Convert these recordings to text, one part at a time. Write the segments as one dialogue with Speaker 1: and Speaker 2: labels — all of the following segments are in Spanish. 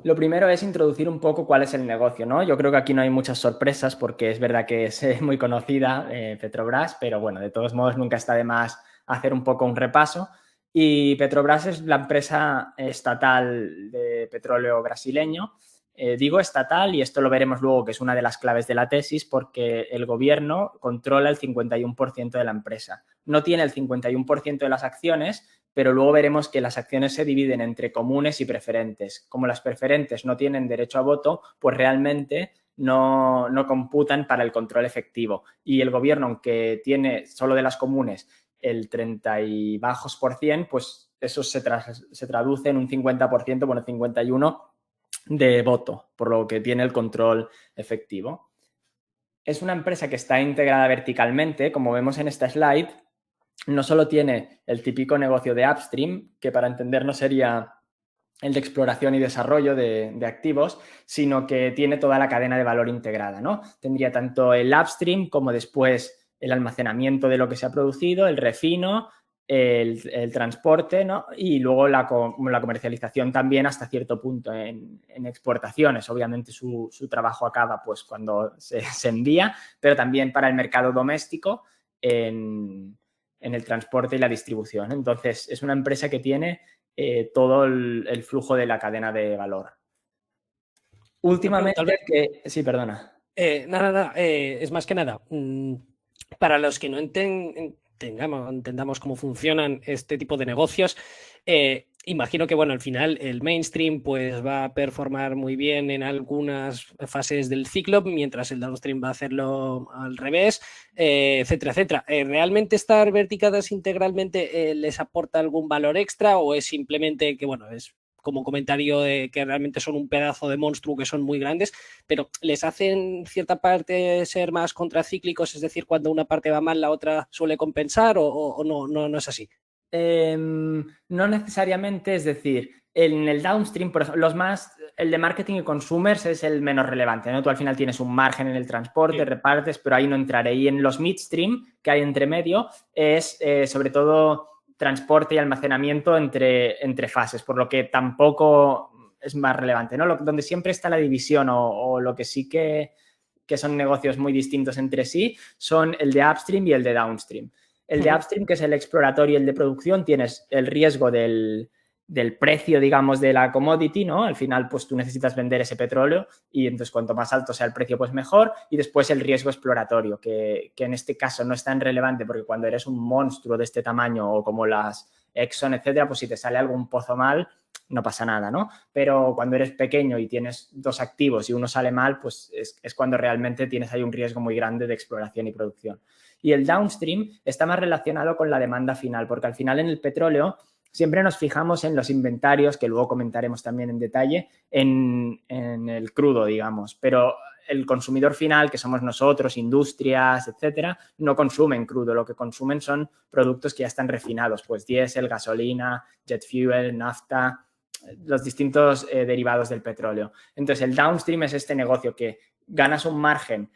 Speaker 1: Lo primero es introducir un poco cuál es el negocio, ¿no? Yo creo que aquí no hay muchas sorpresas porque es verdad que es muy conocida Petrobras, pero bueno, de todos modos nunca está de más hacer un poco un repaso. Y Petrobras es la empresa estatal de petróleo brasileño. Digo estatal y esto lo veremos luego que es una de las claves de la tesis porque el gobierno controla el 51% de la empresa. No tiene el 51% de las acciones, pero luego veremos que las acciones se dividen entre comunes y preferentes. Como las preferentes no tienen derecho a voto, pues realmente no computan para el control efectivo. Y el gobierno, aunque tiene solo de las comunes el 30 y bajos por cien, pues eso se traduce en un 50%, bueno, 51% de voto, por lo que tiene el control efectivo. Es una empresa que está integrada verticalmente, como vemos en esta slide. No solo tiene el típico negocio de upstream, que para entendernos sería el de exploración y desarrollo de activos, sino que tiene toda la cadena de valor integrada, ¿no? Tendría tanto el upstream como después el almacenamiento de lo que se ha producido, el refino, el transporte, ¿no? Y luego la comercialización también hasta cierto punto en exportaciones. Obviamente su trabajo acaba pues cuando se envía, pero también para el mercado doméstico en el transporte y la distribución. Entonces, es una empresa que tiene todo el flujo de la cadena de valor.
Speaker 2: Una pregunta,
Speaker 1: Últimamente,
Speaker 2: Albert.
Speaker 1: sí, perdona.
Speaker 2: Nada, es más que nada, para los que no entendamos cómo funcionan este tipo de negocios, imagino que, bueno, al final el mainstream pues va a performar muy bien en algunas fases del ciclo, mientras el downstream va a hacerlo al revés, etcétera, etcétera. ¿Realmente estar verticadas integralmente les aporta algún valor extra o es simplemente que, bueno, es como comentario de que realmente son un pedazo de monstruo, que son muy grandes, pero les hacen cierta parte ser más contracíclicos, es decir, cuando una parte va mal, la otra suele compensar o no es así?
Speaker 1: No necesariamente, es decir, en el downstream, por ejemplo, el de marketing y consumers es el menos relevante, ¿no? Tú al final tienes un margen en el transporte,
Speaker 2: Sí.
Speaker 1: repartes, pero ahí no entraré. Y en los midstream, que hay entre medio, es sobre todo transporte y almacenamiento entre fases, por lo que tampoco es más relevante, ¿no? Donde siempre está la división o lo que sí que son negocios muy distintos entre sí son el de upstream y el de downstream. El de upstream, que es el exploratorio y el de producción, tienes el riesgo del precio, digamos, de la commodity, ¿no? Al final, pues tú necesitas vender ese petróleo y entonces cuanto más alto sea el precio, pues mejor. Y después el riesgo exploratorio, que en este caso no es tan relevante porque cuando eres un monstruo de este tamaño o como las Exxon, etcétera, pues si te sale algún pozo mal, no pasa nada, ¿no? Pero cuando eres pequeño y tienes dos activos y uno sale mal, pues es cuando realmente tienes ahí un riesgo muy grande de exploración y producción. Y el downstream está más relacionado con la demanda final, porque al final en el petróleo siempre nos fijamos en los inventarios, que luego comentaremos también en detalle, en el crudo, digamos, pero el consumidor final, que somos nosotros, industrias, etcétera, no consumen crudo, lo que consumen son productos que ya están refinados, pues diésel, gasolina, jet fuel, nafta, los distintos derivados del petróleo. Entonces, el downstream es este negocio que ganas un margen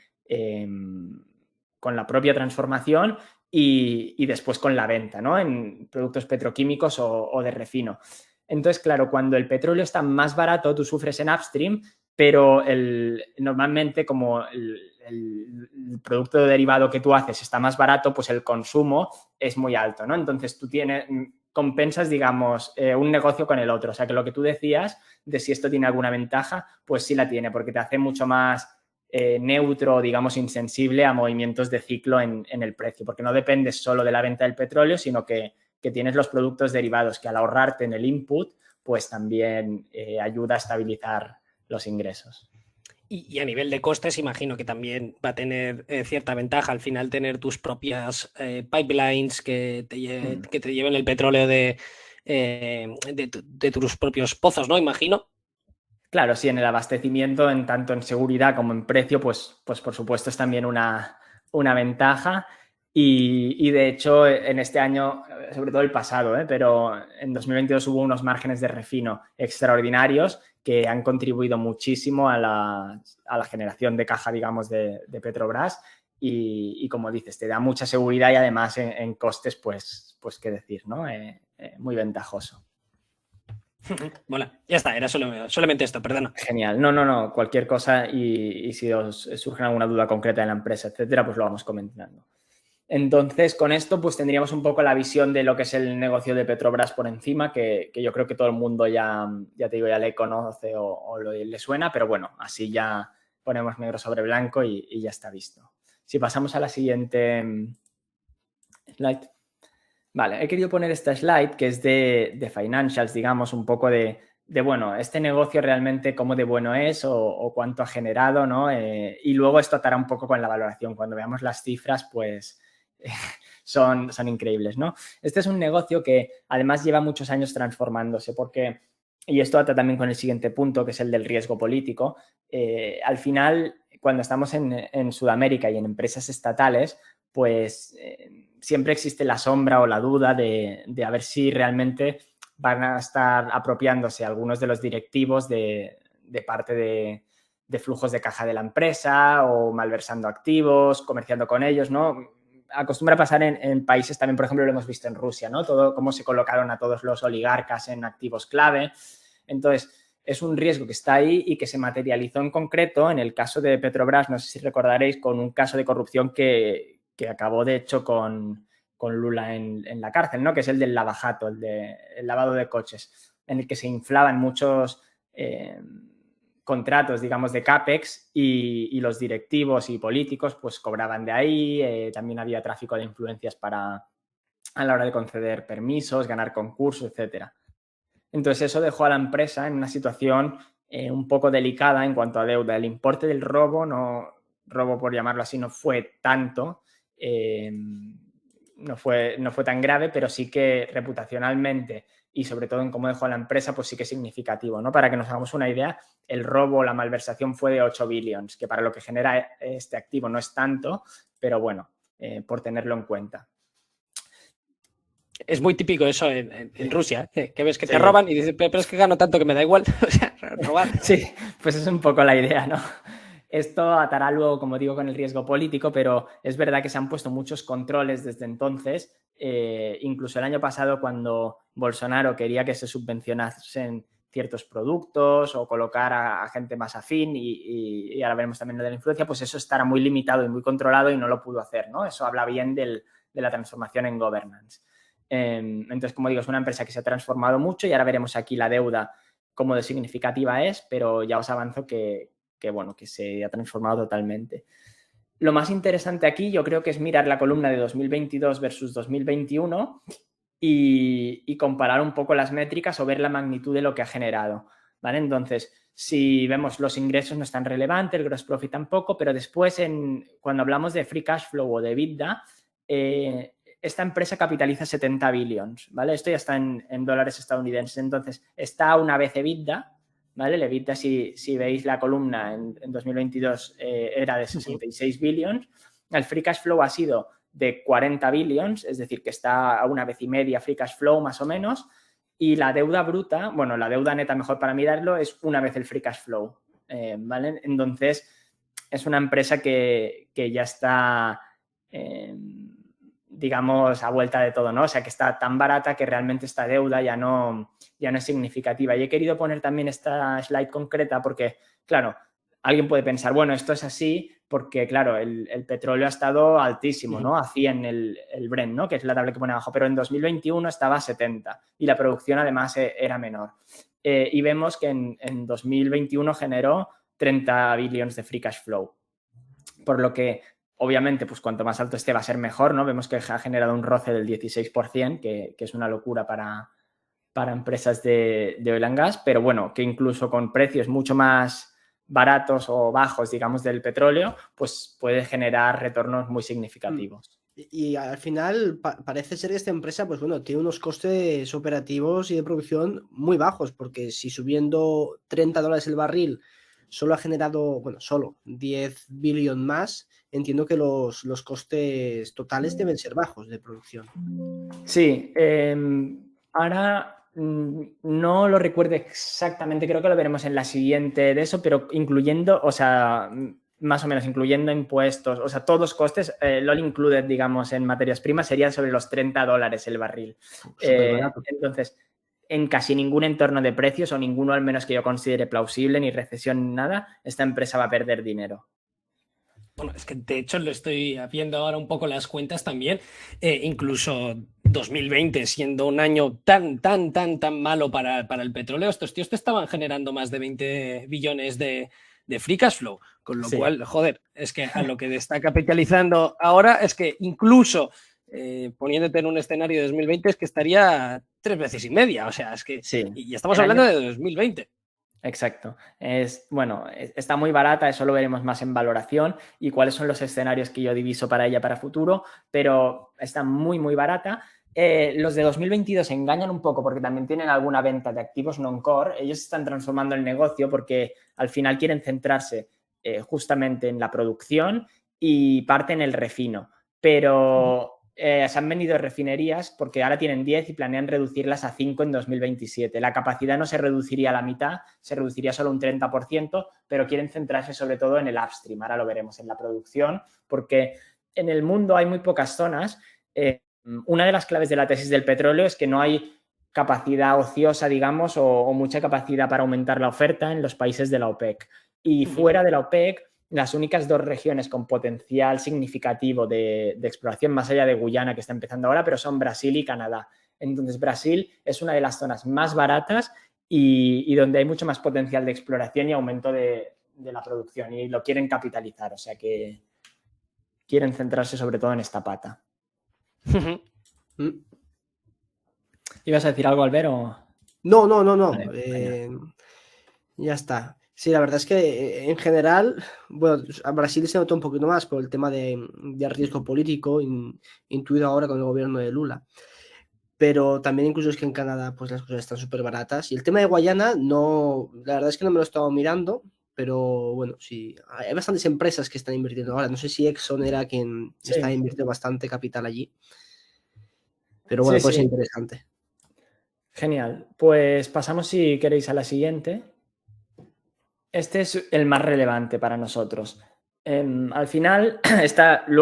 Speaker 1: con la propia transformación y después con la venta, ¿no? En productos petroquímicos o de refino. Entonces, claro, cuando el petróleo está más barato, tú sufres en upstream, pero normalmente como el producto derivado que tú haces está más barato, pues el consumo es muy alto, ¿no? Entonces tú compensas, digamos, un negocio con el otro. O sea, que lo que tú decías de si esto tiene alguna ventaja, pues sí la tiene, porque te hace mucho más neutro, digamos, insensible a movimientos de ciclo en el precio, porque no dependes solo de la venta del petróleo, sino que tienes los productos derivados que al ahorrarte en el input, pues también ayuda a estabilizar los ingresos.
Speaker 2: Y a nivel de costes, imagino que también va a tener cierta ventaja al final tener tus propias pipelines que te lleven el petróleo de tus propios pozos, ¿no? Imagino.
Speaker 1: Claro, sí, en el abastecimiento, en tanto en seguridad como en precio, pues por supuesto es también una ventaja. Y de hecho, en este año, sobre todo el pasado, pero en 2022 hubo unos márgenes de refino extraordinarios que han contribuido muchísimo a la generación de caja, digamos, de Petrobras. Y como dices, te da mucha seguridad y además en costes, pues qué decir, ¿no? Muy ventajoso.
Speaker 2: Bueno, ya está, era solamente esto, perdona.
Speaker 1: Genial. No, cualquier cosa y si os surge alguna duda concreta de la empresa, etcétera, pues lo vamos comentando. Entonces, con esto, pues tendríamos un poco la visión de lo que es el negocio de Petrobras por encima, que yo creo que todo el mundo ya te digo, ya le conoce o le suena, pero bueno, así ya ponemos negro sobre blanco y ya está visto. Si pasamos a la siguiente slide. Vale, he querido poner esta slide que es de financials, digamos, un poco bueno, este negocio realmente cómo de bueno es o cuánto ha generado, ¿no? Y luego esto atará un poco con la valoración. Cuando veamos las cifras, pues son increíbles, ¿no? Este es un negocio que además lleva muchos años transformándose porque, y esto ata también con el siguiente punto, que es el del riesgo político, al final, cuando estamos en Sudamérica y en empresas estatales, pues siempre existe la sombra o la duda de a ver si realmente van a estar apropiándose algunos de los directivos de parte de flujos de caja de la empresa o malversando activos, comerciando con ellos, ¿no? Acostumbra pasar en países también, por ejemplo, lo hemos visto en Rusia, ¿no? Todo cómo se colocaron a todos los oligarcas en activos clave. Entonces, es un riesgo que está ahí y que se materializó en concreto en el caso de Petrobras, no sé si recordaréis, con un caso de corrupción que acabó, de hecho, con Lula en la cárcel, ¿no? Que es el del lavajato, el lavado de coches, en el que se inflaban muchos contratos, digamos, de CAPEX y los directivos y políticos pues cobraban de ahí. También había tráfico de influencias a la hora de conceder permisos, ganar concursos, etcétera. Entonces eso dejó a la empresa en una situación un poco delicada en cuanto a deuda. El importe del robo, robo por llamarlo así, no fue tanto, no fue tan grave, pero sí que reputacionalmente y sobre todo en cómo dejó a la empresa, pues sí que es significativo, ¿no? Para que nos hagamos una idea, el robo, la malversación fue de 8 billions, que para lo que genera este activo no es tanto, pero bueno, por tenerlo en cuenta.
Speaker 2: Es muy típico eso en Rusia, que ves que te roban y dices, pero es que gano tanto que me da igual. O sea, robar.
Speaker 1: Sí, pues es un poco la idea, ¿no? Esto atará luego, como digo, con el riesgo político, pero es verdad que se han puesto muchos controles desde entonces. Incluso el año pasado, cuando Bolsonaro quería que se subvencionasen ciertos productos o colocar a gente más afín y ahora veremos también lo de la influencia, pues eso estará muy limitado y muy controlado y no lo pudo hacer, ¿no? Eso habla bien de la transformación en governance. Entonces, como digo, es una empresa que se ha transformado mucho y ahora veremos aquí la deuda cómo de significativa es, pero ya os avanzo que se ha transformado totalmente. Lo más interesante aquí yo creo que es mirar la columna de 2022 versus 2021 y comparar un poco las métricas o ver la magnitud de lo que ha generado, ¿vale? Entonces, si vemos los ingresos no es tan relevante, el gross profit tampoco, pero después cuando hablamos de free cash flow o de EBITDA, esta empresa capitaliza 70 billions, ¿vale? Esto ya está en dólares estadounidenses, entonces está a una vez EBITDA, ¿vale? El EBITDA, si veis la columna en 2022 era de 66 billions, el free cash flow ha sido de 40 billions, es decir, que está a una vez y media free cash flow más o menos, y la deuda bruta, bueno, la deuda neta mejor para mirarlo, es una vez el free cash flow, ¿vale? Entonces, es una empresa que ya está, digamos, a vuelta de todo, ¿no? O sea, que está tan barata que realmente esta deuda ya no es significativa. Y he querido poner también esta slide concreta porque, claro, alguien puede pensar, bueno, esto es así porque, claro, el petróleo ha estado altísimo, ¿no? A 100 el Brent, ¿no? Que es la tabla que pone abajo, pero en 2021 estaba a 70 y la producción además era menor. Y vemos que en 2021 generó 30 billions de free cash flow. Por lo que, obviamente, pues cuanto más alto esté va a ser mejor, ¿no? Vemos que ha generado un roce del 16%, que es una locura para empresas de oil and gas, pero bueno, que incluso con precios mucho más baratos o bajos, digamos, del petróleo, pues puede generar retornos muy significativos.
Speaker 3: Y al final parece ser que esta empresa, pues bueno, tiene unos costes operativos y de producción muy bajos, porque si subiendo $30 el barril solo ha generado, bueno, solo 10 billion más, entiendo que los costes totales deben ser bajos de producción.
Speaker 1: Sí, ahora no lo recuerdo exactamente, creo que lo veremos en la siguiente de eso, pero incluyendo, o sea, más o menos incluyendo impuestos, o sea, todos los costes, all included, digamos, en materias primas serían sobre los $30 el barril. Entonces, en casi ningún entorno de precios o ninguno al menos que yo considere plausible, ni recesión ni nada, esta empresa va a perder dinero.
Speaker 2: Bueno, es que de hecho lo estoy viendo ahora un poco las cuentas también. Incluso 2020 siendo un año tan malo para el petróleo, estos tíos te estaban generando más de 20 billones de free cash flow, con lo cual, joder, es que a lo que está capitalizando ahora es que incluso poniéndote en un escenario de 2020 es que estaría 3 veces y media, o sea, es que y estamos hablando de 2020.
Speaker 1: Exacto. Bueno, está muy barata, eso lo veremos más en valoración y cuáles son los escenarios que yo diviso para ella para futuro, pero está muy barata. Los de 2022 engañan un poco porque también tienen alguna venta de activos non-core. Ellos están transformando el negocio porque al final quieren centrarse justamente en la producción y parte en el refino. Pero se han vendido refinerías porque ahora tienen 10 y planean reducirlas a 5 en 2027. La capacidad no se reduciría a la mitad, se reduciría solo un 30%, pero quieren centrarse sobre todo en el upstream. Ahora lo veremos en la producción, porque en el mundo hay muy pocas zonas. Una de las claves de la tesis del petróleo es que no hay capacidad ociosa, digamos, o mucha capacidad para aumentar la oferta en los países de la OPEC. Y fuera de la OPEC, las únicas 2 regiones con potencial significativo de exploración, más allá de Guyana, que está empezando ahora, pero son Brasil y Canadá. Entonces, Brasil es una de las zonas más baratas y donde hay mucho más potencial de exploración y aumento de la producción, y lo quieren capitalizar, o sea que quieren centrarse sobre todo en esta pata. ¿Ibas a decir algo, Albert?
Speaker 3: No.
Speaker 1: Vale,
Speaker 3: ya está. Sí, la verdad es que en general, bueno, a Brasil se notó un poquito más por el tema de riesgo político intuido ahora con el gobierno de Lula. Pero también incluso es que en Canadá pues las cosas están súper baratas. Y el tema de Guayana, no, la verdad es que no me lo he estado mirando, pero bueno, sí, hay bastantes empresas que están invirtiendo ahora. No sé si Exxon era quien está invirtiendo bastante capital allí. Pero bueno, pues es interesante.
Speaker 1: Genial. Pues pasamos, si queréis, a la siguiente. Este es el más relevante para nosotros. Al final,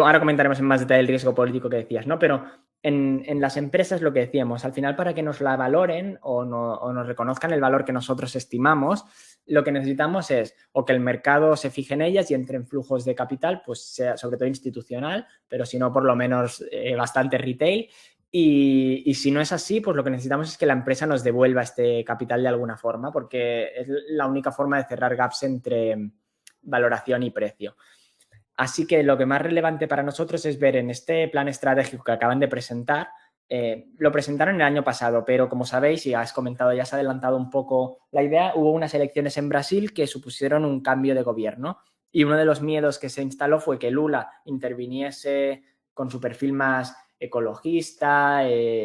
Speaker 1: ahora comentaremos en más detalle el riesgo político que decías, ¿no? Pero en las empresas, lo que decíamos, al final, para que nos la valoren o nos reconozcan el valor que nosotros estimamos, lo que necesitamos es o que el mercado se fije en ellas y entre en flujos de capital, pues sea sobre todo institucional, pero si no, por lo menos bastante retail. Y si no es así, pues lo que necesitamos es que la empresa nos devuelva este capital de alguna forma, porque es la única forma de cerrar gaps entre valoración y precio. Así que lo que más relevante para nosotros es ver en este plan estratégico que acaban de presentar. Lo presentaron el año pasado, pero como sabéis, y has comentado, ya se ha adelantado un poco la idea, hubo unas elecciones en Brasil que supusieron un cambio de gobierno. Y uno de los miedos que se instaló fue que Lula interviniese con su perfil más ecologista,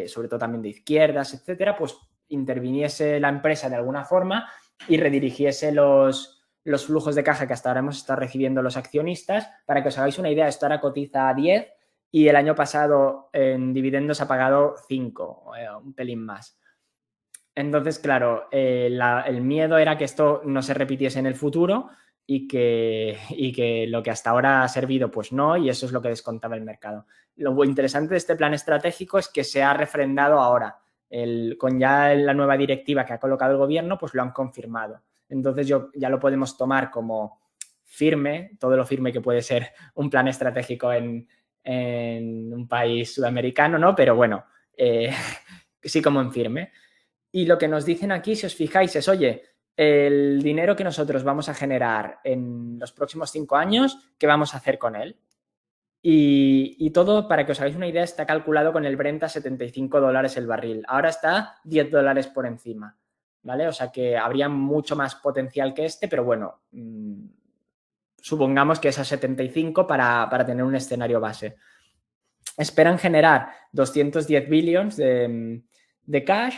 Speaker 1: sobre todo también de izquierdas, etcétera, pues interviniese la empresa de alguna forma y redirigiese los flujos de caja que hasta ahora hemos estado recibiendo los accionistas. Para que os hagáis una idea, esto ahora cotiza a 10 y el año pasado en dividendos ha pagado 5, un pelín más. Entonces, claro, el miedo era que esto no se repitiese en el futuro y que lo que hasta ahora ha servido, pues no, y eso es lo que descontaba el mercado. Lo interesante de este plan estratégico es que se ha refrendado ahora. Con ya la nueva directiva que ha colocado el gobierno, pues lo han confirmado. Entonces ya lo podemos tomar como firme, todo lo firme que puede ser un plan estratégico en un país sudamericano, ¿no? Pero bueno, sí como en firme. Y lo que nos dicen aquí, si os fijáis, es, oye, el dinero que nosotros vamos a generar en los próximos 5 años, ¿qué vamos a hacer con él? Y todo, para que os hagáis una idea, está calculado con el Brent a $75 el barril. Ahora está $10 por encima, ¿vale? O sea que habría mucho más potencial que este, pero bueno, supongamos que es a 75 para tener un escenario base. Esperan generar 210 billions de cash.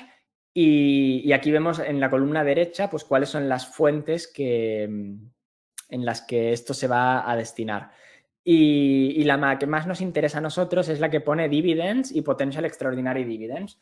Speaker 1: Y aquí vemos en la columna derecha pues cuáles son las fuentes en las que esto se va a destinar. Y la que más nos interesa a nosotros es la que pone dividends y potential extraordinary dividends.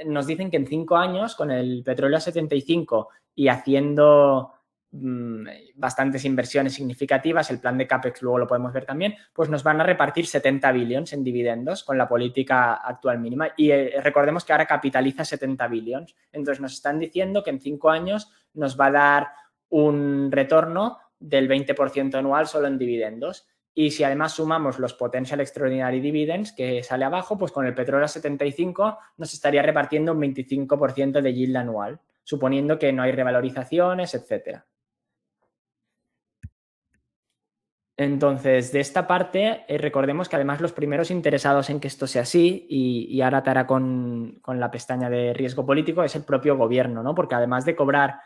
Speaker 1: Nos dicen que en 5 años, con el petróleo a 75 y haciendo bastantes inversiones significativas, el plan de CAPEX luego lo podemos ver también, pues nos van a repartir 70 billions en dividendos con la política actual mínima y recordemos que ahora capitaliza 70 billions. Entonces nos están diciendo que en 5 años nos va a dar un retorno del 20% anual solo en dividendos. Y si además sumamos los Potential Extraordinary Dividends que sale abajo, pues con el petróleo a 75 nos estaría repartiendo un 25% de yield anual, suponiendo que no hay revalorizaciones, etcétera. Entonces, de esta parte, recordemos que además los primeros interesados en que esto sea así, y ahora te hará con la pestaña de riesgo político, es el propio gobierno, ¿no? Porque además de cobrar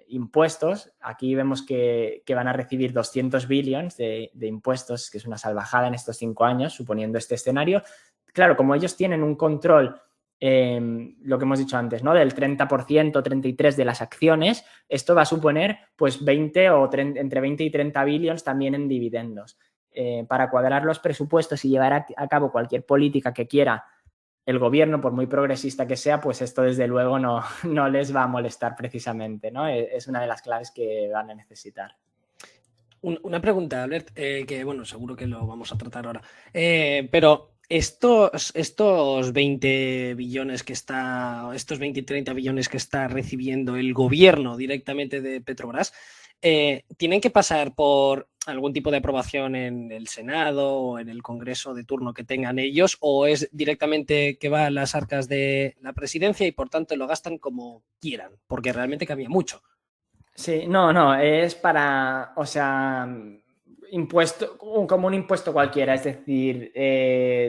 Speaker 1: impuestos, aquí vemos que van a recibir 200 billions de impuestos, que es una salvajada en estos 5 años, suponiendo este escenario. Claro, como ellos tienen un control, lo que hemos dicho antes, ¿no? Del 30%, 33% de las acciones, esto va a suponer pues 20 o entre 20 y 30 billions también en dividendos. Para cuadrar los presupuestos y llevar a cabo cualquier política que quiera el gobierno, por muy progresista que sea, pues esto desde luego no les va a molestar precisamente, ¿no? Es una de las claves que van a necesitar.
Speaker 2: Una pregunta, Albert, que bueno, seguro que lo vamos a tratar ahora. Pero estos 20 billones que está, estos 20 y 30 billones que está recibiendo el gobierno directamente de Petrobras, ¿tienen que pasar por algún tipo de aprobación en el Senado o en el Congreso de turno que tengan ellos? ¿O es directamente que va a las arcas de la presidencia y por tanto lo gastan como quieran? Porque realmente cambia mucho.
Speaker 1: Sí, no, es para, o sea, impuesto, como un impuesto cualquiera, es decir,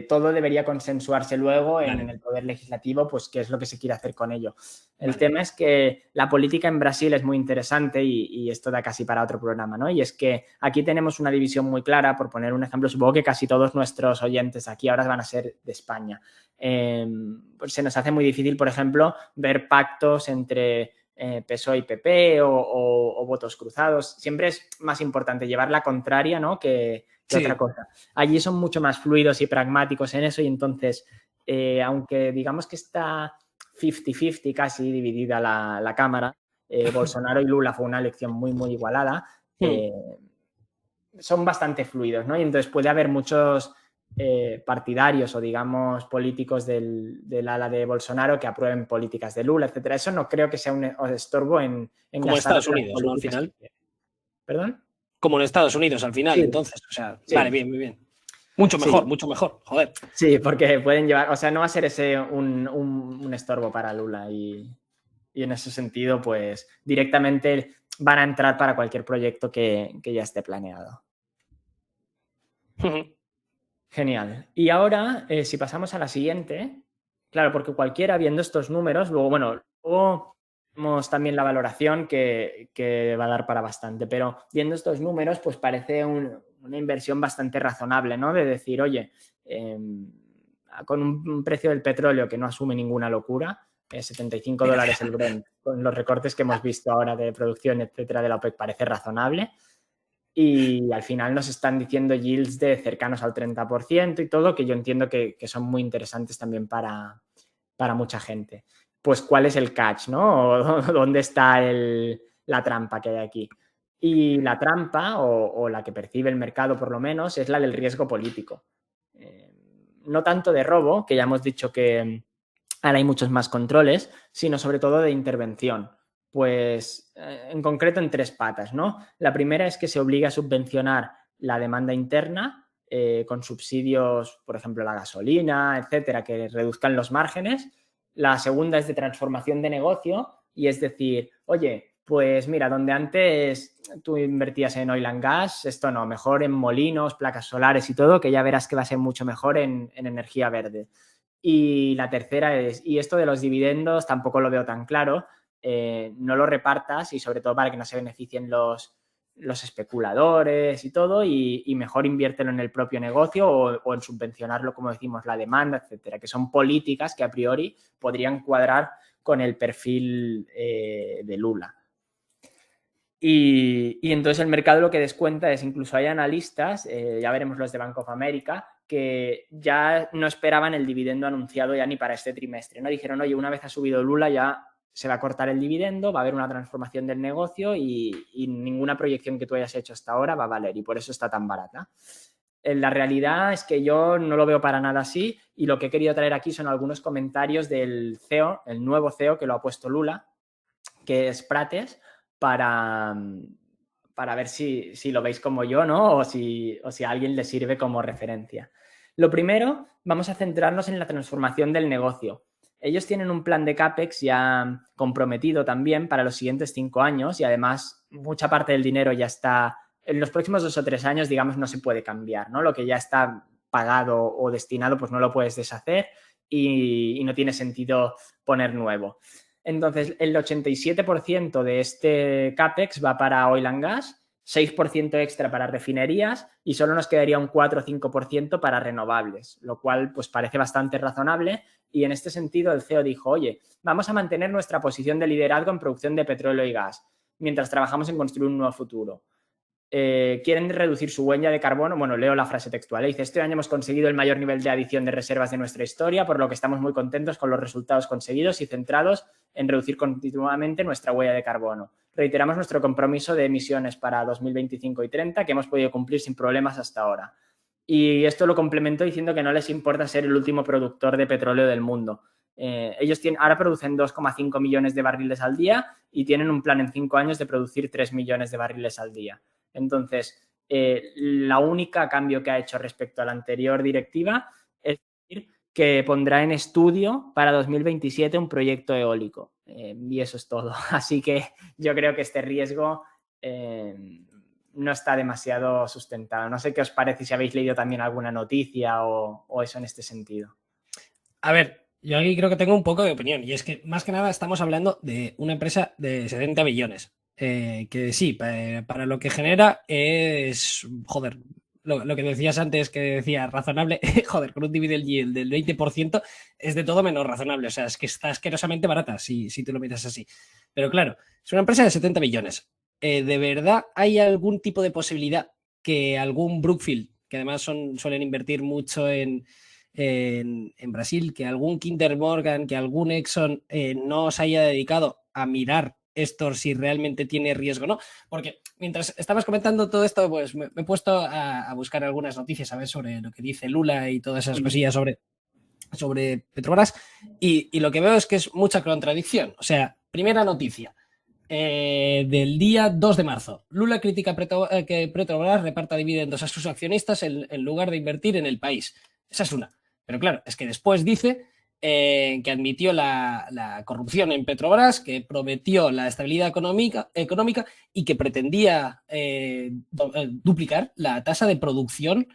Speaker 1: todo debería consensuarse luego en
Speaker 2: Vale.
Speaker 1: el poder legislativo, pues qué es lo que se quiere hacer con ello. El
Speaker 2: Vale.
Speaker 1: tema es que la política en Brasil es muy interesante y esto da casi para otro programa, ¿no? Y es que aquí tenemos una división muy clara, por poner un ejemplo, supongo que casi todos nuestros oyentes aquí ahora van a ser de España. Pues se nos hace muy difícil, por ejemplo, ver pactos entre PSOE y PP o votos cruzados. Siempre es más importante llevar la contraria, ¿no? que
Speaker 2: Sí.
Speaker 1: otra cosa. Allí son mucho más fluidos y pragmáticos en eso y entonces, aunque digamos que está 50-50 casi dividida la Cámara, Bolsonaro y Lula fue una elección muy, muy igualada, son bastante fluidos, ¿no? Y entonces puede haber muchos partidarios o digamos políticos del ala de Bolsonaro que aprueben políticas de Lula, etcétera. Eso no creo que sea un estorbo en
Speaker 2: como
Speaker 1: gastar
Speaker 2: Estados Unidos, ¿no? Al final.
Speaker 1: ¿Perdón?
Speaker 2: Como en Estados Unidos, al final,
Speaker 1: sí.
Speaker 2: entonces. O sea,
Speaker 1: sí.
Speaker 2: Vale, bien, muy bien. Mucho mejor, joder.
Speaker 1: Sí, porque pueden llevar, o sea, no va a ser ese un estorbo para Lula y en ese sentido, pues directamente van a entrar para cualquier proyecto que ya esté planeado. Genial. Y ahora, si pasamos a la siguiente, claro, porque cualquiera viendo estos números, luego vemos también la valoración que va a dar para bastante, pero viendo estos números, pues parece una inversión bastante razonable, ¿no? De decir, oye, con un precio del petróleo que no asume ninguna locura, $75 el Brent, con los recortes que hemos visto ahora de producción, etcétera, de la OPEC, parece razonable. Y al final nos están diciendo yields de cercanos al 30% y todo, que yo entiendo que son muy interesantes también para mucha gente. Pues, ¿cuál es el catch, no? ¿O dónde está la trampa que hay aquí? Y la trampa, o la que percibe el mercado por lo menos, es la del riesgo político. No tanto de robo, que ya hemos dicho que ahora hay muchos más controles, sino sobre todo de intervención. Pues en concreto en 3 patas, ¿no? La primera es que se obliga a subvencionar la demanda interna con subsidios, por ejemplo, la gasolina, etcétera, que reduzcan los márgenes. La segunda es de transformación de negocio y es decir, oye, pues mira, donde antes tú invertías en oil and gas, esto no, mejor en molinos, placas solares y todo, que ya verás que va a ser mucho mejor en energía verde. Y la tercera es, y esto de los dividendos tampoco lo veo tan claro, no lo repartas y sobre todo para que no se beneficien los especuladores y todo y mejor inviértelo en el propio negocio o en subvencionarlo, como decimos, la demanda, etcétera, que son políticas que a priori podrían cuadrar con el perfil de Lula. Y entonces el mercado lo que descuenta es, incluso hay analistas, ya veremos los de Bank of America, que ya no esperaban el dividendo anunciado ya ni para este trimestre, ¿no? Dijeron, oye, una vez ha subido Lula ya se va a cortar el dividendo, va a haber una transformación del negocio y ninguna proyección que tú hayas hecho hasta ahora va a valer y por eso está tan barata. La realidad es que yo no lo veo para nada así y lo que he querido traer aquí son algunos comentarios del CEO, el nuevo CEO que lo ha puesto Lula, que es Prates, para ver si lo veis como yo, ¿no? O si a alguien le sirve como referencia. Lo primero, vamos a centrarnos en la transformación del negocio. Ellos tienen un plan de CAPEX ya comprometido también para los siguientes 5 años y además mucha parte del dinero ya está, en los próximos 2 o 3 años, digamos, no se puede cambiar, ¿no? Lo que ya está pagado o destinado, pues no lo puedes deshacer y no tiene sentido poner nuevo. Entonces, el 87% de este CAPEX va para oil and gas, 6% extra para refinerías y solo nos quedaría un 4 o 5% para renovables, lo cual pues parece bastante razonable y en este sentido el CEO dijo, oye, vamos a mantener nuestra posición de liderazgo en producción de petróleo y gas mientras trabajamos en construir un nuevo futuro. Quieren reducir su huella de carbono. Bueno, leo la frase textual. Dice, este año hemos conseguido el mayor nivel de adición de reservas de nuestra historia, por lo que estamos muy contentos con los resultados conseguidos y centrados en reducir continuamente nuestra huella de carbono. Reiteramos nuestro compromiso de emisiones para 2025 y 30 que hemos podido cumplir sin problemas hasta ahora. Y esto lo complementó diciendo que no les importa ser el último productor de petróleo del mundo. Ellos ahora producen 2,5 millones de barriles al día y tienen un plan en 5 años de producir 3 millones de barriles al día. Entonces, la única cambio que ha hecho respecto a la anterior directiva es decir que pondrá en estudio para 2027 un proyecto eólico. Y eso es todo. Así que yo creo que este riesgo no está demasiado sustentado. No sé qué os parece, si habéis leído también alguna noticia o eso en este sentido.
Speaker 2: A ver, yo aquí creo que tengo un poco de opinión y es que más que nada estamos hablando de una empresa de 70 billones. Que sí, para lo que genera es, joder, lo que decías antes, que decía razonable, joder, con un dividend yield del 20% es de todo menos razonable, o sea, es que está asquerosamente barata si tú lo miras así. Pero claro, es una empresa de 70 billones. ¿De verdad hay algún tipo de posibilidad que algún Brookfield, que además suelen invertir mucho en Brasil, que algún Kinder Morgan, que algún Exxon no se haya dedicado a mirar esto si realmente tiene riesgo o no? Porque mientras estabas comentando todo esto, pues me he puesto a buscar algunas noticias a ver sobre lo que dice Lula y todas esas cosillas sobre Petrobras y lo que veo es que es mucha contradicción. O sea, primera noticia del día 2 de marzo. Lula critica que Petrobras reparta dividendos a sus accionistas en lugar de invertir en el país. Esa es una. Pero claro, es que después dice que admitió la corrupción en Petrobras, que prometió la estabilidad económica y que pretendía duplicar la tasa de producción,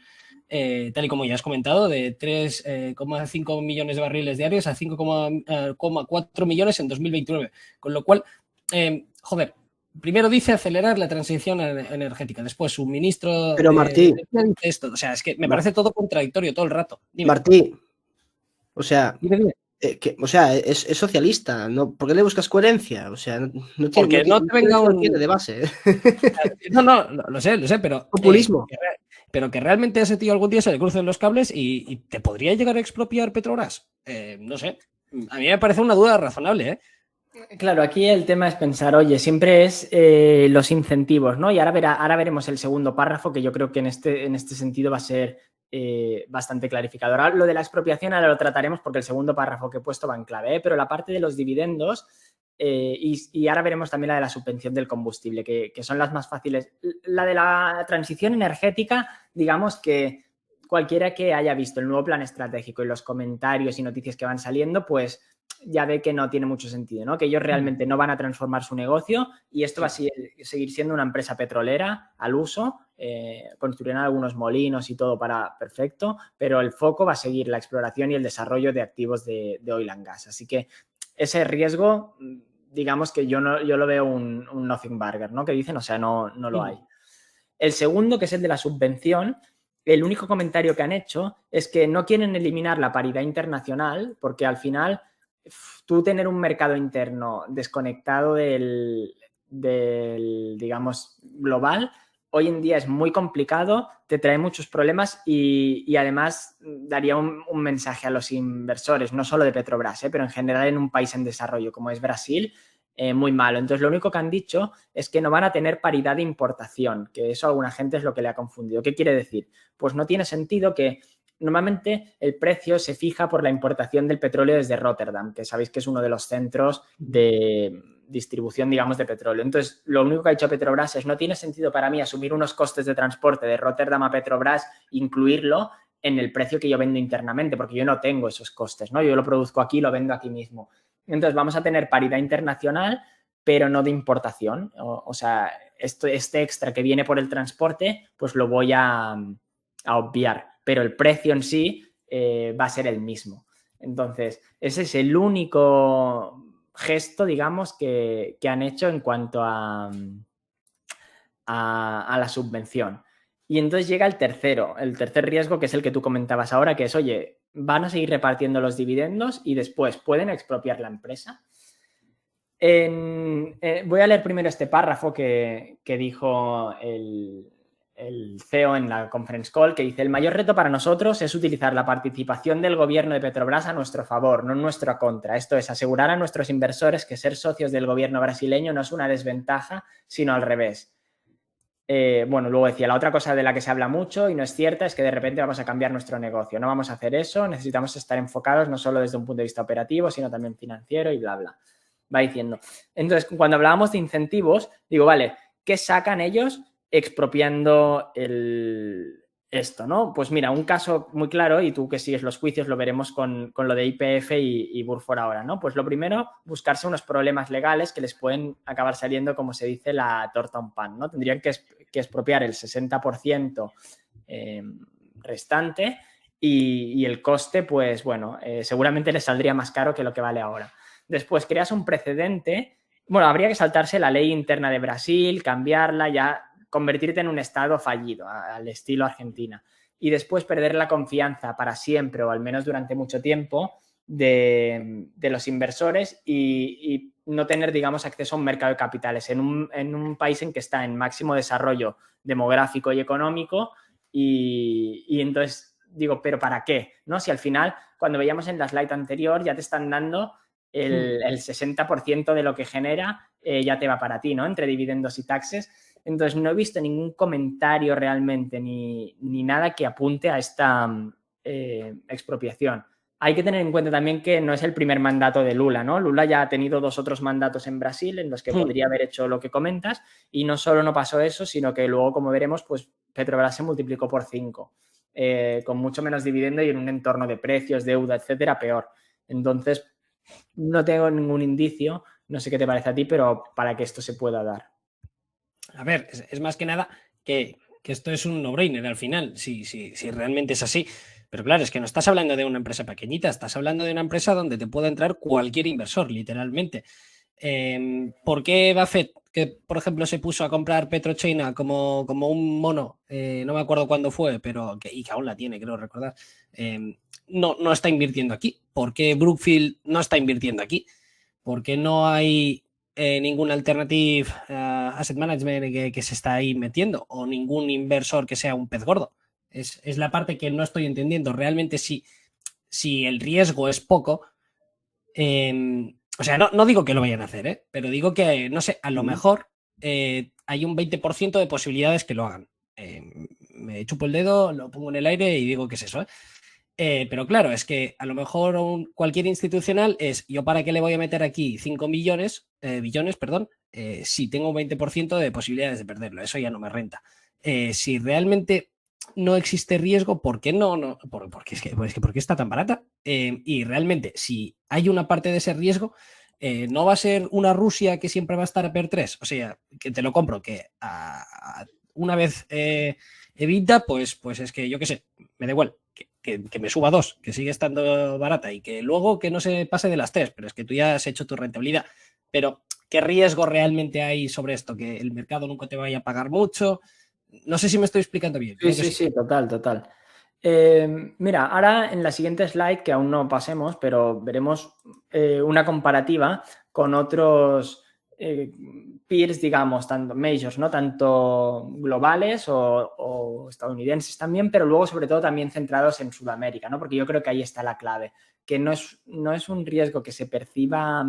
Speaker 2: tal y como ya has comentado, de 3,5 millones de barriles diarios a 5,4 millones en 2029. Con lo cual, joder, primero dice acelerar la transición energética, después su ministro
Speaker 3: Pero Martí,
Speaker 2: dice esto. O sea, es que me parece todo contradictorio todo el rato. Dime.
Speaker 3: Martí, o sea,
Speaker 2: Dime.
Speaker 3: es socialista, ¿no? ¿Por qué le buscas coherencia? O sea, no tiene,
Speaker 2: Porque no te venga
Speaker 3: no
Speaker 2: un...
Speaker 3: tiene de base.
Speaker 2: No, lo sé, pero...
Speaker 3: Populismo.
Speaker 2: Pero que realmente a ese tío algún día se le crucen los cables y te podría llegar a expropiar Petrobras. No sé. A mí me parece una duda razonable, ¿eh?
Speaker 1: Claro, aquí el tema es pensar, oye, siempre es los incentivos, ¿no? Y ahora veremos el segundo párrafo, que yo creo que en este sentido va a ser bastante clarificador. Ahora, lo de la expropiación ahora lo trataremos porque el segundo párrafo que he puesto va en clave, pero la parte de los dividendos y ahora veremos también la de la subvención del combustible, que son las más fáciles. La de la transición energética, digamos que cualquiera que haya visto el nuevo plan estratégico y los comentarios y noticias que van saliendo, pues ya ve que no tiene mucho sentido, ¿no? Que ellos realmente no van a transformar su negocio y esto va a seguir siendo una empresa petrolera al uso, construirán algunos molinos y todo para perfecto, pero el foco va a seguir la exploración y el desarrollo de activos de oil and gas. Así que ese riesgo, digamos que yo lo veo un nothing burger, ¿no? Que dicen, o sea, no lo hay. El segundo, que es el de la subvención, el único comentario que han hecho es que no quieren eliminar la paridad internacional porque al final tú tener un mercado interno desconectado del digamos, global, hoy en día es muy complicado, te trae muchos problemas y además daría un mensaje a los inversores, no solo de Petrobras, pero en general en un país en desarrollo como es Brasil, muy malo. Entonces, lo único que han dicho es que no van a tener paridad de importación, que eso a alguna gente es lo que le ha confundido. ¿Qué quiere decir? Pues no tiene sentido que normalmente el precio se fija por la importación del petróleo desde Rotterdam, que sabéis que es uno de los centros de distribución, digamos, de petróleo. Entonces, lo único que ha dicho Petrobras es no tiene sentido para mí asumir unos costes de transporte de Rotterdam a Petrobras, incluirlo en el precio que yo vendo internamente, porque yo no tengo esos costes, ¿no? Yo lo produzco aquí y lo vendo aquí mismo. Entonces, vamos a tener paridad internacional, pero no de importación. O sea, este extra que viene por el transporte, pues lo voy a obviar, pero el precio en sí va a ser el mismo. Entonces, ese es el único gesto, digamos, que han hecho en cuanto a la subvención. Y entonces llega el tercer riesgo, que es el que tú comentabas ahora, que es, oye, van a seguir repartiendo los dividendos y después pueden expropiar la empresa. Voy a leer primero este párrafo que dijo el CEO en la conference call, que dice: el mayor reto para nosotros es utilizar la participación del gobierno de Petrobras a nuestro favor, no en nuestra contra. Esto es, asegurar a nuestros inversores que ser socios del gobierno brasileño no es una desventaja, sino al revés. Bueno, luego decía, la otra cosa de la que se habla mucho y no es cierta es que de repente vamos a cambiar nuestro negocio. No vamos a hacer eso, necesitamos estar enfocados no solo desde un punto de vista operativo, sino también financiero y bla, bla. Va diciendo. Entonces, cuando hablábamos de incentivos, digo, vale, ¿qué sacan ellos expropiando esto, ¿no? Pues mira, un caso muy claro, y tú que sigues los juicios lo veremos con lo de YPF y Burford ahora, ¿no? Pues lo primero, buscarse unos problemas legales que les pueden acabar saliendo, como se dice, la torta a un pan, ¿no? Tendrían que expropiar el 60% restante y el coste, pues bueno, seguramente les saldría más caro que lo que vale ahora. Después creas un precedente. Bueno, habría que saltarse la ley interna de Brasil, cambiarla, ya convertirte en un estado fallido, al estilo Argentina. Y después perder la confianza para siempre, o al menos durante mucho tiempo, de los inversores y no tener, digamos, acceso a un mercado de capitales en un país en que está en máximo desarrollo demográfico y económico. Y entonces digo, ¿pero para qué? ¿No? Si al final, cuando veíamos en la slide anterior, ya te están dando el 60% de lo que genera ya te va para ti, ¿no? Entre dividendos y taxes. Entonces, no he visto ningún comentario realmente ni nada que apunte a esta expropiación. Hay que tener en cuenta también que no es el primer mandato de Lula, ¿no? Lula ya ha tenido 2 otros mandatos en Brasil en los que podría haber hecho lo que comentas y no solo no pasó eso, sino que luego, como veremos, pues Petrobras se multiplicó por 5, con mucho menos dividendo y en un entorno de precios, deuda, etcétera, peor. Entonces, no tengo ningún indicio, no sé qué te parece a ti, pero para que esto se pueda dar.
Speaker 2: A ver, es más que nada que esto es un no-brainer al final, si realmente es así. Pero claro, es que no estás hablando de una empresa pequeñita, estás hablando de una empresa donde te puede entrar cualquier inversor, literalmente. ¿Por qué Buffett, que por ejemplo se puso a comprar PetroChina como un mono, no me acuerdo cuándo fue, pero y que aún la tiene, creo recordar, no está invirtiendo aquí? ¿Por qué Brookfield no está invirtiendo aquí? ¿Por qué no hay ningún alternative asset management que se está ahí metiendo? ¿O ningún inversor que sea un pez gordo? Es la parte que no estoy entendiendo. Realmente si el riesgo es poco, o sea, no digo que lo vayan a hacer, pero digo que, no sé, a lo mejor hay un 20% de posibilidades que lo hagan. Me chupo el dedo, lo pongo en el aire y digo que es eso, pero claro, es que a lo mejor cualquier institucional es, ¿yo para qué le voy a meter aquí 5 billones, si tengo un 20% de posibilidades de perderlo? Eso ya no me renta. Si realmente no existe riesgo, ¿por qué no? Porque ¿por qué está tan barata? Y realmente, si hay una parte de ese riesgo, no va a ser una Rusia que siempre va a estar a PER 3. O sea, que te lo compro, que una vez evita, pues es que yo qué sé, me da igual. Que me suba 2, que sigue estando barata y que luego que no se pase de las 3, pero es que tú ya has hecho tu rentabilidad. Pero, ¿qué riesgo realmente hay sobre esto? Que el mercado nunca te vaya a pagar mucho. No sé si me estoy explicando bien.
Speaker 1: Sí, total. Mira, ahora en la siguiente slide, que aún no pasemos, pero veremos una comparativa con otros peers, digamos, tanto majors, ¿no? Tanto globales o estadounidenses también, pero luego sobre todo también centrados en Sudamérica, ¿no? Porque yo creo que ahí está la clave, que no es un riesgo que se perciba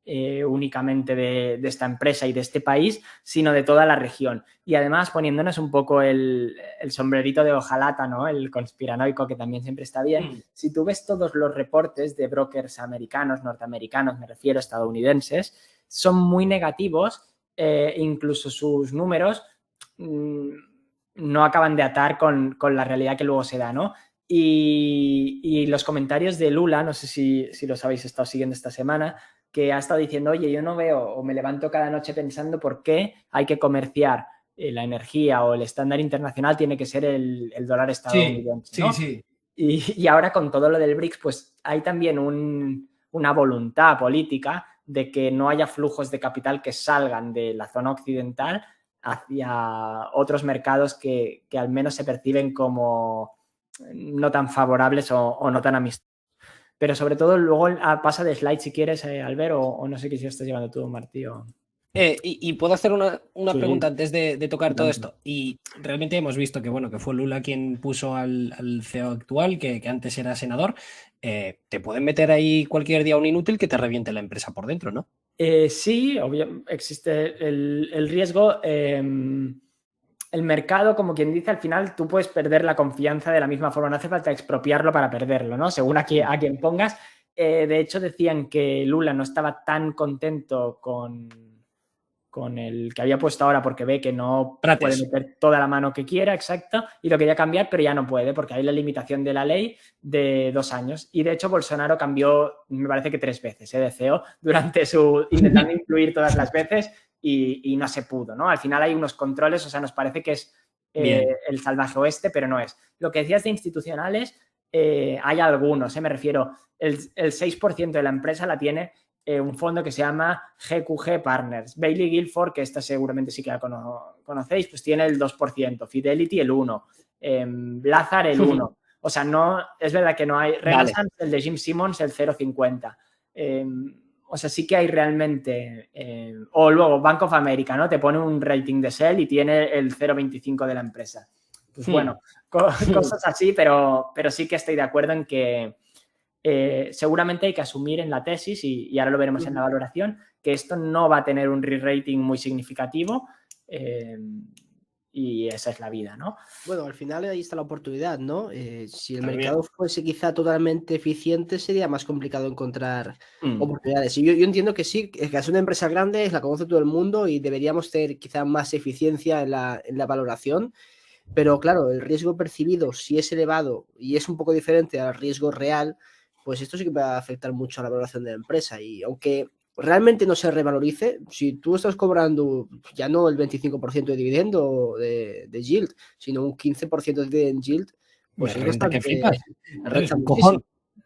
Speaker 1: únicamente de esta empresa y de este país, sino de toda la región. Y además poniéndonos un poco el sombrerito de hojalata, ¿no? El conspiranoico, que también siempre está bien. Si tú ves todos los reportes de brokers americanos, norteamericanos, me refiero, estadounidenses, son muy negativos, incluso sus números no acaban de atar con la realidad que luego se da, ¿no? Y los comentarios de Lula, no sé si los habéis estado siguiendo esta semana, que ha estado diciendo, oye, yo no veo o me levanto cada noche pensando por qué hay que comerciar la energía o el estándar internacional tiene que ser el dólar estadounidense, ¿no?
Speaker 4: Sí.
Speaker 1: Y ahora con todo lo del BRICS, pues hay también una voluntad política de que no haya flujos de capital que salgan de la zona occidental hacia otros mercados que al menos se perciben como no tan favorables o no tan amistosos. Pero sobre todo luego pasa de slide si quieres, Albert, o no sé qué si lo estás llevando tú, Martí.
Speaker 2: Y puedo hacer una
Speaker 1: Sí.
Speaker 2: pregunta antes de tocar todo esto. Y realmente hemos visto que, bueno, que fue Lula quien puso al CEO actual, que antes era senador. Te pueden meter ahí cualquier día un inútil que te reviente la empresa por dentro, ¿no?
Speaker 1: Sí, obvio, existe el riesgo. El mercado, como quien dice, al final tú puedes perder la confianza de la misma forma. No hace falta expropiarlo para perderlo, ¿no? Según a quien pongas. De hecho, decían que Lula no estaba tan contento con el que había puesto ahora porque ve que no puede meter toda la mano que quiera, exacto, y lo quería cambiar, pero ya no puede porque hay la limitación de la ley de 2 años. Y de hecho Bolsonaro cambió, me parece que 3 veces de CEO durante intentando incluir todas las veces y no se pudo, ¿no? Al final hay unos controles, o sea, nos parece que es el salvaje oeste, pero no es. Lo que decías de institucionales, hay algunos, me refiero, el 6% de la empresa la tiene un fondo que se llama GQG Partners. Bailey Guilford, que esta seguramente sí que la conocéis, pues tiene el 2%, Fidelity el 1%, Lazard el 1%. O sea, no, es verdad que no hay. Renaissance, el de Jim Simmons, el 0,50%. O sea, sí que hay realmente. O luego Bank of America, ¿no? Te pone un rating de sell y tiene el 0,25% de la empresa. Pues bueno, cosas así, pero sí que estoy de acuerdo en que seguramente hay que asumir en la tesis, y ahora lo veremos en la valoración, que esto no va a tener un re-rating muy significativo y esa es la vida, ¿no?
Speaker 3: Bueno, al final ahí está la oportunidad, ¿no? Si el mercado fuese quizá totalmente eficiente, sería más complicado encontrar oportunidades. Y yo entiendo que sí, que es una empresa grande, la conoce todo el mundo y deberíamos tener quizá más eficiencia en la valoración. Pero claro, el riesgo percibido, si es elevado y es un poco diferente al riesgo real, pues esto sí que va a afectar mucho a la valoración de la empresa. Y aunque realmente no se revalorice, si tú estás cobrando ya no el 25% de dividendo de yield, sino un 15% de dividend yield, pues es bastante...
Speaker 2: Que flipas.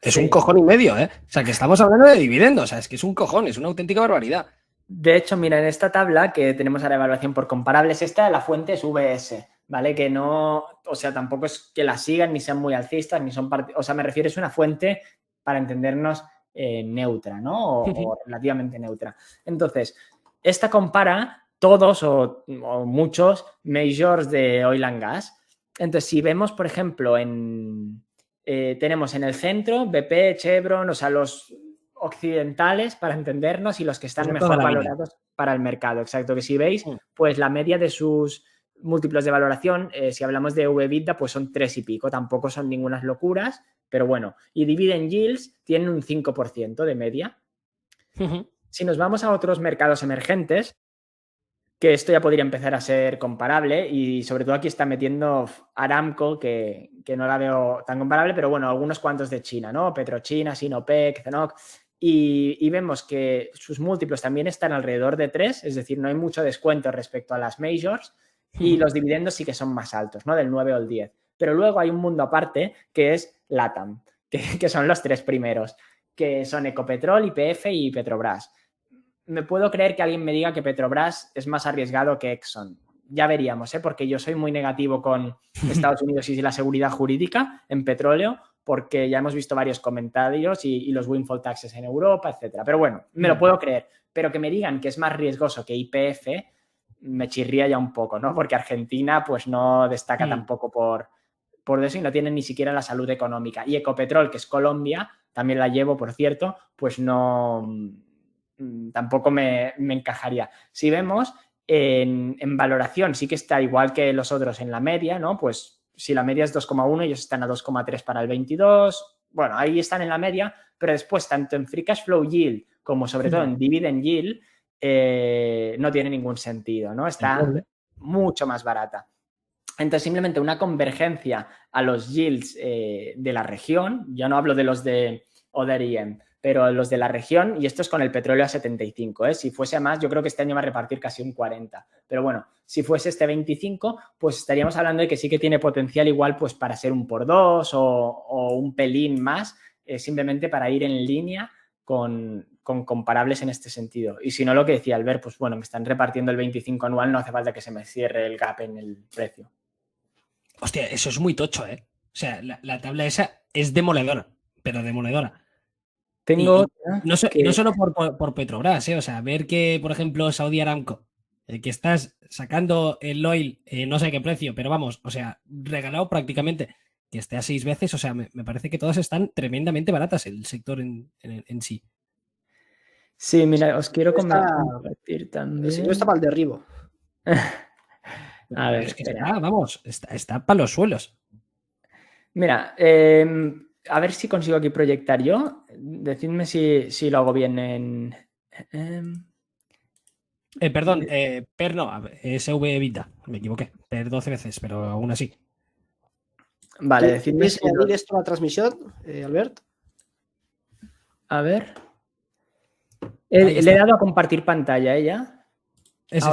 Speaker 2: Es un cojón y medio, ¿eh? O sea, que estamos hablando de dividendos, o sea, es que es un cojón, es una auténtica barbaridad.
Speaker 1: De hecho, mira, en esta tabla que tenemos ahora evaluación por comparables, la fuente es VS, ¿vale? Que no, o sea, tampoco es que la sigan ni sean muy alcistas, ni son o sea, me refiero, es una fuente, para entendernos, neutra, ¿no? O relativamente neutra. Entonces, esta compara todos o muchos majors de oil and gas. Entonces, si vemos, por ejemplo, tenemos en el centro BP, Chevron, o sea, los occidentales, para entendernos, y los que están mejor valorados para el mercado. Exacto, que si veis, pues la media de sus múltiplos de valoración, si hablamos de EBITDA, pues son 3 y pico, tampoco son ningunas locuras, pero bueno. Y dividend yields tienen un 5% de media. Si nos vamos a otros mercados emergentes, que esto ya podría empezar a ser comparable, y sobre todo aquí está metiendo Aramco, que no la veo tan comparable, pero bueno, algunos cuantos de China, ¿no? Petrochina, Sinopec, CNOOC, y vemos que sus múltiplos también están alrededor de 3, es decir, no hay mucho descuento respecto a las majors, y los dividendos sí que son más altos, ¿no? Del 9 o el 10. Pero luego hay un mundo aparte que es LATAM, que son los 3 primeros, que son Ecopetrol, YPF y Petrobras. Me puedo creer que alguien me diga que Petrobras es más arriesgado que Exxon. Ya veríamos, porque yo soy muy negativo con Estados Unidos y la seguridad jurídica en petróleo, porque ya hemos visto varios comentarios y los windfall taxes en Europa, etcétera. Pero bueno, me lo puedo creer. Pero que me digan que es más riesgoso que YPF me chirría ya un poco, ¿no? Porque Argentina pues no destaca tampoco por eso y no tiene ni siquiera la salud económica. Y Ecopetrol, que es Colombia, también la llevo, por cierto, pues no, tampoco me encajaría. Si vemos, en valoración sí que está igual que los otros en la media, ¿no? Pues si la media es 2,1, ellos están a 2,3 para el 22. Bueno, ahí están en la media, pero después tanto en Free Cash Flow Yield como sobre todo en Dividend Yield no tiene ningún sentido, ¿no? Está mucho más barata. Entonces, simplemente una convergencia a los yields de la región, yo no hablo de los de Other EM, pero los de la región, y esto es con el petróleo a 75, ¿eh? Si fuese a más, yo creo que este año va a repartir casi un 40. Pero bueno, si fuese este 25, pues estaríamos hablando de que sí que tiene potencial igual pues para ser un por dos o un pelín más, simplemente para ir en línea con comparables en este sentido. Y si no, lo que decía Albert, pues bueno, me están repartiendo el 25 anual, no hace falta que se me cierre el gap en el precio.
Speaker 2: Hostia, eso es muy tocho, ¿eh? O sea, la tabla esa es demoledora, pero demoledora.
Speaker 1: Tengo
Speaker 2: no solo por Petrobras, ¿eh? O sea, ver que, por ejemplo, Saudi Aramco, que estás sacando el oil, no sé qué precio, pero vamos, o sea, regalado prácticamente, que esté a 6 veces, o sea, me parece que todas están tremendamente baratas el sector en sí.
Speaker 1: Sí, mira, os quiero compartir también.
Speaker 3: Si no está para el derribo.
Speaker 1: A ver,
Speaker 2: es que está para los suelos.
Speaker 1: Mira, a ver si consigo aquí proyectar yo. Decidme si lo hago bien en...
Speaker 2: Perdón, PER no, SV Evita, me equivoqué, PER 12 veces, pero aún así.
Speaker 1: Vale, decidme
Speaker 3: si añadir esto a la transmisión, Albert?
Speaker 1: A ver. Le he dado a compartir pantalla, ¿ya?
Speaker 2: Es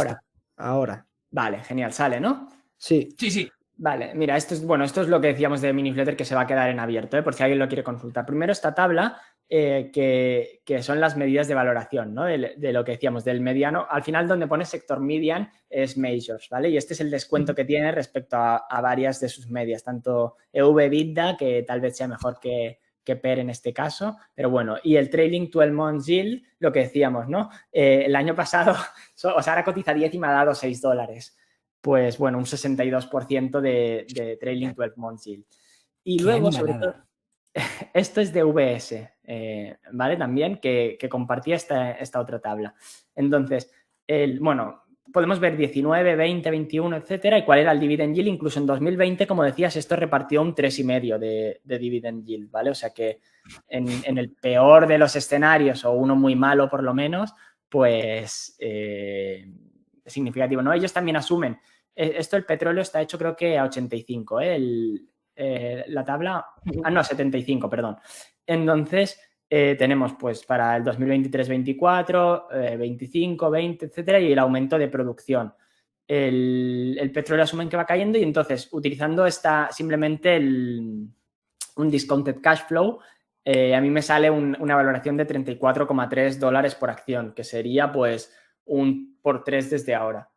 Speaker 3: Ahora.
Speaker 1: Vale, genial, sale, ¿no?
Speaker 3: Sí.
Speaker 2: Sí.
Speaker 1: Vale, mira, esto es lo que decíamos de Minifletter, que se va a quedar en abierto, por si alguien lo quiere consultar. Primero esta tabla, que son las medidas de valoración, ¿no? De lo que decíamos, del mediano. Al final, donde pone sector median es Majors, ¿vale? Y este es el descuento que tiene respecto a varias de sus medias, tanto EV/EBITDA, que tal vez sea mejor que PER en este caso, pero bueno, y el trailing 12 months yield, lo que decíamos, ¿no? El año pasado, o sea, ahora cotiza 10 y me ha dado $6. Pues bueno, un 62% de trailing 12 months yield. Y luego, sobre todo, esto es de VS, ¿vale? También, que compartía esta otra tabla. Entonces, podemos ver 19, 20, 21, etcétera, y cuál era el dividend yield. Incluso en 2020, como decías, esto repartió un 3,5 de dividend yield, ¿vale? O sea que en el peor de los escenarios, o uno muy malo por lo menos, pues significativo, ¿no? Ellos también asumen, esto el petróleo está hecho creo que a 85, la tabla, no, 75, perdón. Entonces, tenemos pues para el 2023-24, 25, 20, etcétera, y el aumento de producción. El petróleo asumen que va cayendo y entonces, utilizando simplemente un discounted cash flow, a mí me sale una valoración de $34,3 por acción, que sería pues un por 3 desde ahora.